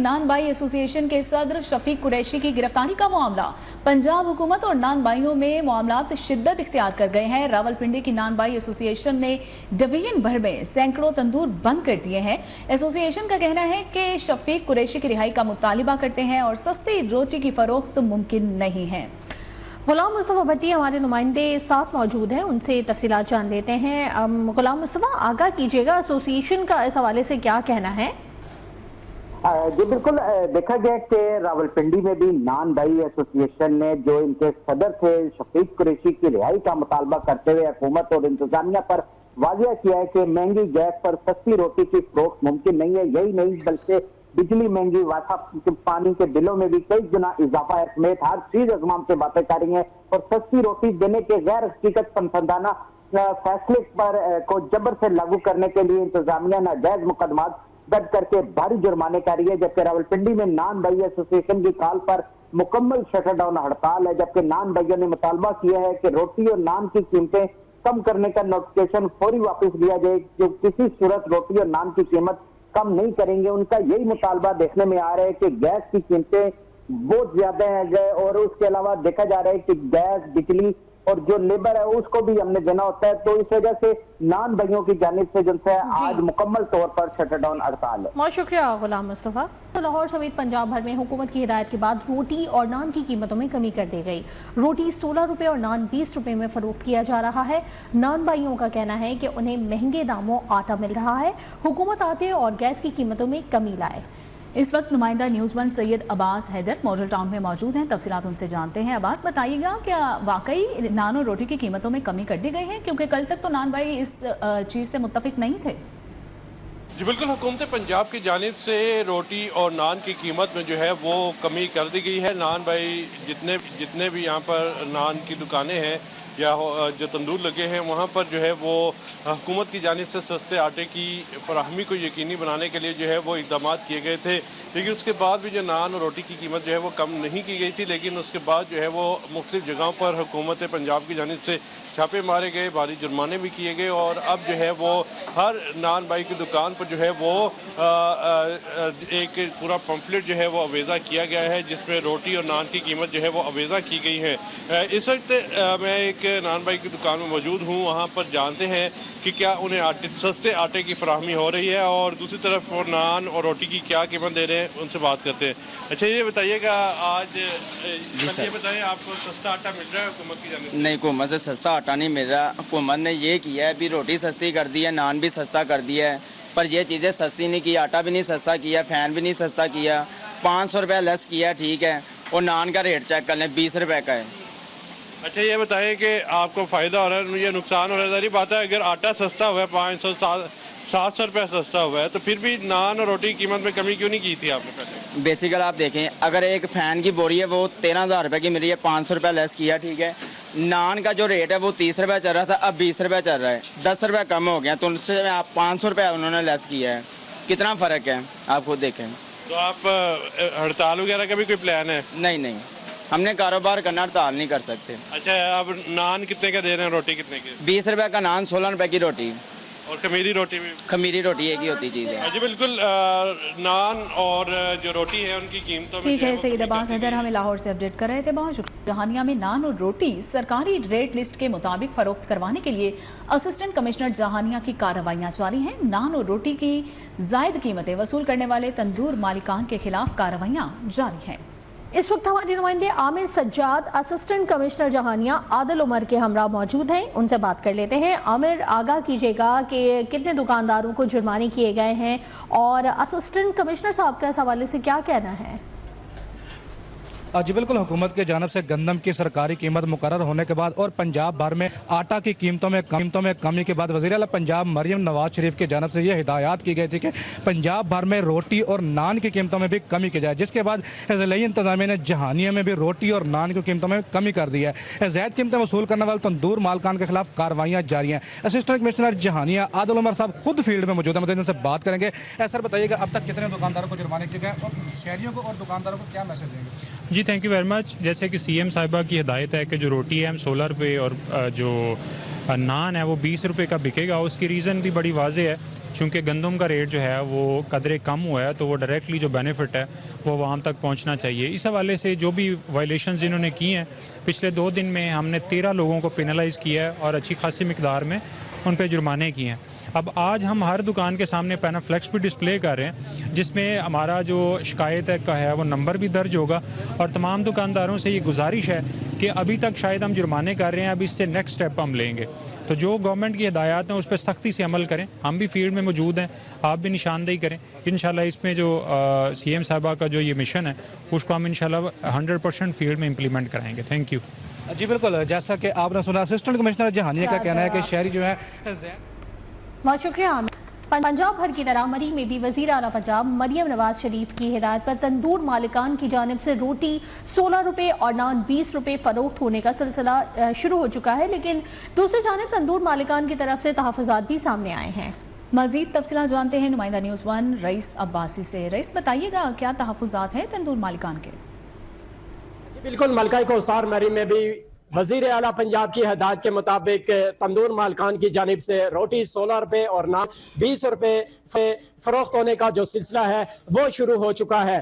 Naan by association के सदर शफीक कुरैशी की गिरफ्तारी का मामला। पंजाब हुकूमत और नान बाइयों में मामलात शिद्दत इख्तियार कर गए हैं। रावलपिंडी की नान बाई एसोसिएशन ने डिवीजन भर में सैकड़ों तंदूर बंद कर दिए हैं। एसोसिएशन का कहना है कि शफीक कुरैशी की रिहाई का मुतालिबा करते हैं और सस्ती रोटी की फरोख्त मुमकिन नहीं है। गुलाम मुस्तफ़ा भट्टी हमारे नुमाइंदे साथ मौजूद हैं, उनसे तफसीलात जान लेते हैं। गुलाम मुस्तफ़ा, आगाह कीजिएगा, एसोसिएशन का इस हवाले से क्या कहना है? जी बिल्कुल, देखा गया कि रावलपिंडी में भी नान बाई एसोसिएशन ने जो इनके सदर थे शफीक कुरैशी की रिहाई का मुतालबा करते हुए हुकूमत और इंतजामिया पर वाजिया किया है कि महंगी गैस पर सस्ती रोटी की फरोख्त मुमकिन नहीं है। यही नहीं बल्कि बिजली महंगी, वासा पानी के बिलों में भी कई गुना इजाफा है समेत हर चीज अजमाम से बातें कर रही है और सस्ती रोटी देने के गैर हकीकत पसंदाना फैसले पर को जबर से लागू करने के लिए इंतजामिया नाजायज मुकदमा दर्ज करके भारी जुर्माने कर रही है। जबकि रावलपिंडी में नान बाई एसोसिएशन की कॉल पर मुकम्मल शटरडाउन हड़ताल है। जबकि नान बाइयों ने मुतालबा किया है कि रोटी और नान की कीमतें कम करने का नोटिफिकेशन फौरी वापस लिया जाए, जो किसी सूरत रोटी और नान की कीमत कम नहीं करेंगे। उनका यही मुतालबा देखने में आ रहा है कि गैस की कीमतें बहुत ज्यादा है और उसके अलावा देखा जा रहा है कि गैस, बिजली और जो लेबर है उसको भी हमने देना होता है। तो इस वजह से नान भाइयों की जानिब से जो है आज मुकम्मल तौर पर शटरडाउन हड़ताल है। बहुत शुक्रिया गुलाम मुस्तफ़ा। तो लाहौर समेत पंजाब भर में हुकूमत की हिदायत के बाद रोटी और नान की कीमतों में कमी कर दी गई। रोटी 16 रुपए और नान 20 रुपए में फरोख्त किया जा रहा है। नान भाइयों का कहना है कि उन्हें महंगे दामों आटा मिल रहा है। हुकूमत आटे और गैस की कीमतों में कमी लाए। इस वक्त नुमाइंदा न्यूज़ वन सैयद अब्बास हैदर मॉडल टाउन में मौजूद हैं। तफसीलात उनसे जानते हैं। अब्बास, बताइएगा क्या वाकई नान और रोटी की कीमतों में कमी कर दी गई है, क्योंकि कल तक तो नान भाई इस चीज़ से मुत्तफिक नहीं थे? जी बिल्कुल, हुकूमत पंजाब की जानिब से रोटी और नान की कीमत में जो है वो कमी कर दी गई है। नान भाई जितने भी यहाँ पर नान की दुकानें हैं या जो तंदूर लगे हैं वहाँ पर जो है वो हुकूमत की जानिब से सस्ते आटे की फराहमी को यकीनी बनाने के लिए जो है वो इक़दाम किए गए थे। लेकिन उसके बाद भी जो नान और रोटी की कीमत जो है वो कम नहीं की गई थी। लेकिन उसके बाद जो है वो मुख्तलिफ जगहों पर हुकूमत पंजाब की जानिब से छापे मारे गए, भारी जुर्माने भी किए गए और अब जो है वो हर नान बाई की दुकान पर जो है वो एक पूरा पम्फलेट जो है वो अवेज़ा किया गया है, जिसमें रोटी और नान की कीमत जो है वो अवेज़ा की गई है। इस वक्त मैं एक नान बाई की दुकान में मौजूद हूँ, वहाँ पर जानते हैं कि क्या उन्हें सस्ते आटे की फराहमी हो रही है और दूसरी तरफ वो नान और रोटी की क्या कीमत दे रहे हैं, उनसे बात करते हैं। अच्छा, ये बताइएगा, आज ये बताएं, आपको सस्ता आटा मिल रहा है हुकूमत की जानिब से? नहीं, हुकूमत से सस्ता आटा नहीं मिल रहा। हुकूमत ने ये किया है भी रोटी सस्ती कर दी है, नान भी सस्ता कर दिया है, पर ये चीज़ें सस्ती नहीं की। आटा भी नहीं सस्ता किया, फ़ैन भी नहीं सस्ता किया। 500 रुपये लेस किया, ठीक है, और नान का रेट चेक कर लें, 20 रुपये का है। अच्छा, ये बताइए कि आपको फ़ायदा हो रहा है या नुकसान हो रहा है? सारी बात है, अगर आटा सस्ता हुआ है 500-700 रुपये सस्ता हुआ है, तो फिर भी नान और रोटी की कीमत में कमी क्यों नहीं की थी आपने पहले? बेसिकल आप देखें, अगर एक फ़ैन की बोरी है वो 13,000 रुपये की मिल रही है, 500 रुपये लेस किया, ठीक है। नान का जो रेट है वो 30 रुपये चल रहा था, अब 20 रुपये चल रहा है, 10 रुपये कम हो गया, तो उनसे आप 500 रुपये उन्होंने लेस किया है। कितना फ़र्क है आप खुद देखें। तो आप हड़ताल वगैरह का भी कोई प्लान है? नहीं, हमने कारोबार करना, हड़ताल नहीं कर सकते। अच्छा, अब नान कितने का दे रहे हैं, रोटी कितने की? 20 रुपये का नान, 16 रुपये की रोटी। और खमीरी रोटी भी? खमीरी रोटी एक ही होती चीज़ है। जी बिल्कुल, नान और जो रोटी है उनकी कीमतों में ठीक है। सैयद अब्बास हैदर हमें लाहौर से अपडेट कर रहे थे। बहुत शुक्रिया। जहानिया में नान और रोटी सरकारी रेट लिस्ट के मुताबिक फरोख्त करवाने के लिए असिस्टेंट कमिश्नर जहानिया की कार्रवाइयाँ जारी हैं। नान और रोटी की जायद कीमतें वसूल करने वाले तंदूर मालिकान के खिलाफ कार्रवाइयाँ जारी हैं। इस वक्त हमारे नुमाइंदे आमिर सज्जाद, असिस्टेंट कमिश्नर जहानिया आदिल उमर के हमरा मौजूद हैं, उनसे बात कर लेते हैं। आमिर, आगाह कीजिएगा कि कितने दुकानदारों को जुर्माने किए गए हैं और असिस्टेंट कमिश्नर साहब का इस हवाले से क्या कहना है? जी बिल्कुल, हुकूमत की जानब से गंदम की सरकारी कीमत मुकर्रर होने के बाद और पंजाब भर में आटा की कीमतों में कमी के बाद वज़ीर आला पंजाब मरियम नवाज शरीफ की जानब से यह हिदायत की गई थी कि पंजाब भर में रोटी और नान की कीमतों में भी कमी की जाए, जिसके बाद ज़िला इंतज़ामिया ने जहानिया में भी रोटी और नान की कीमतों में कमी कर दी है। ज़ायद कीमतें वसूल करने वाले तंदूर मालकान के खिलाफ कार्रवाइयाँ जारी हैं। असिस्टेंट कमिश्नर जहानिया आदिल उमर साहब खुद फील्ड में मौजूद है, मुझे उनसे बात करेंगे। सर, बताइएगा अब तक कितने दुकानदारों को जुर्माने किए गए और शहरियों को और दुकानदारों को क्या मैसेज देंगे? जी, थैंक यू वेरी मच। जैसे कि सीएम साहिबा की हिदायत है कि जो रोटी है हम 16 रुपये और जो नान है वो 20 रुपये का बिकेगा। उसकी रीज़न भी बड़ी वाज़ेह है चूँकि गंदम का रेट जो है वो कदरे कम हुआ है, तो वो डायरेक्टली जो बेनिफिट है वो आवाम तक पहुंचना चाहिए। इस हवाले से जो भी वायलेशंस इन्होंने की हैं, पिछले 2 दिन में हमने 13 लोगों को पेनलाइज़ किया है और अच्छी खासी मिकदार में उन पर जुर्माने किए हैं। अब आज हम हर दुकान के सामने पैनाफ्लेक्स भी डिस्प्ले कर रहे हैं, जिसमें हमारा जो शिकायत का है वो नंबर भी दर्ज होगा। और तमाम दुकानदारों से ये गुजारिश है कि अभी तक शायद हम जुर्माने कर रहे हैं, अब इससे नेक्स्ट स्टेप हम लेंगे। तो जो गवर्नमेंट की हिदायत हैं उस पर सख्ती से अमल करें। हम भी फील्ड में मौजूद हैं, आप भी निशानदेही करें। इंशाल्लाह इसमें जो CM साहिबा का जो ये मिशन है उसको हम इंशाल्लाह 100% फील्ड में इम्प्लीमेंट कराएंगे। Thank you. जी बिल्कुल, जैसा कि आपने सुना, असिस्टेंट कमिश्नर जहानिया का कहना है कि शहरी जो है। बहुत शुक्रिया। पंजाब भर की तरह मरी में भी वज़ीर आला पंजाब मरियम नवाज शरीफ की हिदायत पर तंदूर मालिकान की जानिब से रोटी 16 रुपये और नान 20 रुपये फरोख्त होने का सिलसिला शुरू हो चुका है, लेकिन दूसरी जानिब तंदूर मालिकान की तरफ से तहफ़्फ़ुज़ात भी सामने आए हैं। मजीद तफसीलात जानते हैं नुमाइंदा न्यूज़ 1 रईस अब्बासी से। रईस, बताइएगा क्या तहफ़्फ़ुज़ात हैं तंदूर मालिकान के? बिल्कुल, मलका कौसार मरी में भी वजीर आला पंजाब की हदायत के मुताबिक तंदूर मालकान की जानिब से रोटी 16 रुपये और नान 20 रुपये से फरोख्त होने का जो सिलसिला है वो शुरू हो चुका है।